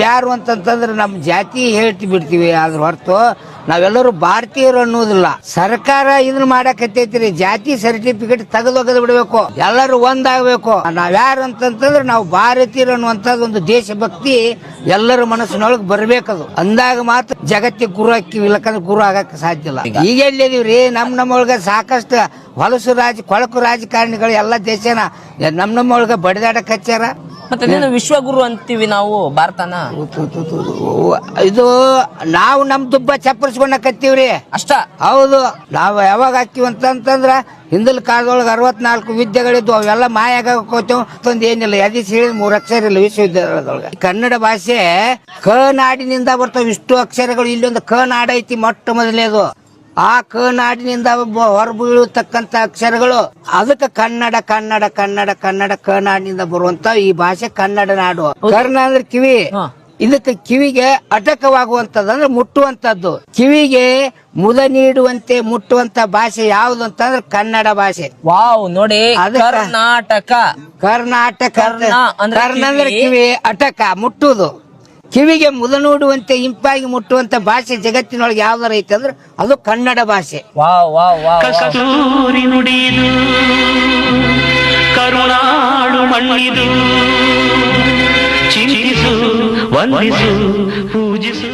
ಯಾರು ಅಂತಂತಂದ್ರೆ ನಮ್ಮ ಜಾತಿ ಹೇಳ್ತಿ ಬಿಡ್ತೀವಿ ಅದ್ರ ಹೊರತು ನಾವೆಲ್ಲರೂ ಭಾರತೀಯರು ಅನ್ನೋದಿಲ್ಲ. ಸರ್ಕಾರ ಇದನ್ನ ಮಾಡಕತ್ತೈತ್ರಿ, ಜಾತಿ ಸರ್ಟಿಫಿಕೇಟ್ ತೆಗೆದೊಗದು ಬಿಡ್ಬೇಕು, ಎಲ್ಲರೂ ಒಂದಾಗಬೇಕು. ನಾವ್ಯಾರು ಅಂತಂತಂದ್ರೆ ನಾವು ಭಾರತೀಯರು ಅನ್ನುವಂಥದ್ದು ಒಂದು ದೇಶಭಕ್ತಿ ಎಲ್ಲರ ಮನಸ್ಸಿನೊಳಗೆ ಬರ್ಬೇಕದು. ಅಂದಾಗ ಮಾತ್ರ ಜಗತ್ತಿಗೆ ಗುರು ಹಾಕಿವಿ, ಇಲ್ಲಕಂದ್ರೆ ಗುರು ಆಗಕ್ಕೆ ಸಾಧ್ಯ ಇಲ್ಲ. ಈಗ ಎಲ್ಲಿದೀವ್ರಿ, ನಮ್ಮೊಳಗೆ ಸಾಕಷ್ಟು ಹೊಲಸು ಕೊಳಕು ರಾಜಕಾರಣಿಗಳು ಎಲ್ಲ ದೇಶನ ನಮ್ಮೊಳಗೆ ಬಡಿದಾಡಕ್ ಹಚ್ಚಾರ. ಮತ್ತೆ ವಿಶ್ವಗುರು ಅಂತೀವಿ ನಾವು ಭಾರತನ. ಇದು ನಾವು ನಮ್ ದುಬ್ಬ ಚಪ್ಪರಿಸ್ಕೊಂಡಕತ್ತೀವ್ರಿ ಅಷ್ಟ. ಹೌದು, ನಾವು ಯಾವಾಗ ಹಾಕಿವಿ ಅಂತಂದ್ರ ಹಿಂದಿನ ಕಾಲದೊಳಗೆ 64 ವಿದ್ಯೆಗಳಿದ್ವು, ಅವೆಲ್ಲ ಮಾಯಾಗೋತೇವ್. ಏನಿಲ್ಲ, ಎದಿ ಸೇರಿ 3 ಅಕ್ಷರ ಇಲ್ಲ ವಿಶ್ವವಿದ್ಯಾಲಯದೊಳಗೆ. ಕನ್ನಡ ಭಾಷೆ ಕ ನಾಡಿನಿಂದ ಬರ್ತಾವ ಇಷ್ಟು ಅಕ್ಷರಗಳು. ಇಲ್ಲೊಂದು ಕ ನಾಡ ಐತಿ ಮೊಟ್ಟ ಮೊದಲೇದು. ಆ ಕ ನಾಡಿನಿಂದ ಹೊರಬೀಳತಕ್ಕಂತ ಅಕ್ಷರಗಳು, ಅದಕ್ಕೆ ಕನ್ನಡ ಕನ್ನಡ ಕನ್ನಡ ಕನ್ನಡ ಕ ನಾಡಿನಿಂದ ಬರುವಂತ ಈ ಭಾಷೆ ಕನ್ನಡ ನಾಡು. ಕರ್ಣ ಅಂದ್ರೆ ಕಿವಿ, ಇದಕ್ಕೆ ಕಿವಿಗೆ ಅಟಕವಾಗುವಂತದ್ದು ಅಂದ್ರೆ ಮುಟ್ಟುವಂತದ್ದು. ಕಿವಿಗೆ ಮುದ ನೀಡುವಂತೆ ಮುಟ್ಟುವಂತ ಭಾಷೆ ಯಾವ್ದು ಅಂತಂದ್ರೆ ಕನ್ನಡ ಭಾಷೆ. ವಾವ್, ನೋಡಿ ಕರ್ನಾಟಕ. ಕರ್ನಾಟಕ ಕರ್ಣ ಅಂದ್ರೆ ಕಿವಿ, ಅಟಕ ಮುಟ್ಟುವುದು. ಕಿವಿಗೆ ಮುದ ನೋಡುವಂತೆ ಇಂಪಾಗಿ ಮುಟ್ಟುವಂತ ಭಾಷೆ ಜಗತ್ತಿನೊಳಗೆ ಯಾವ್ದಾರ ಐತೆ ಅಂದ್ರೆ ಅದು ಕನ್ನಡ ಭಾಷೆ. Wow wow wow. ಕಸ್ತೂರಿ ನುಡಿದು ಕರುಣಾಳು ಮಣ್ಣಿದು, ಚಿಂತಿಸು ವಂದಿಸು ಪೂಜಿಸು.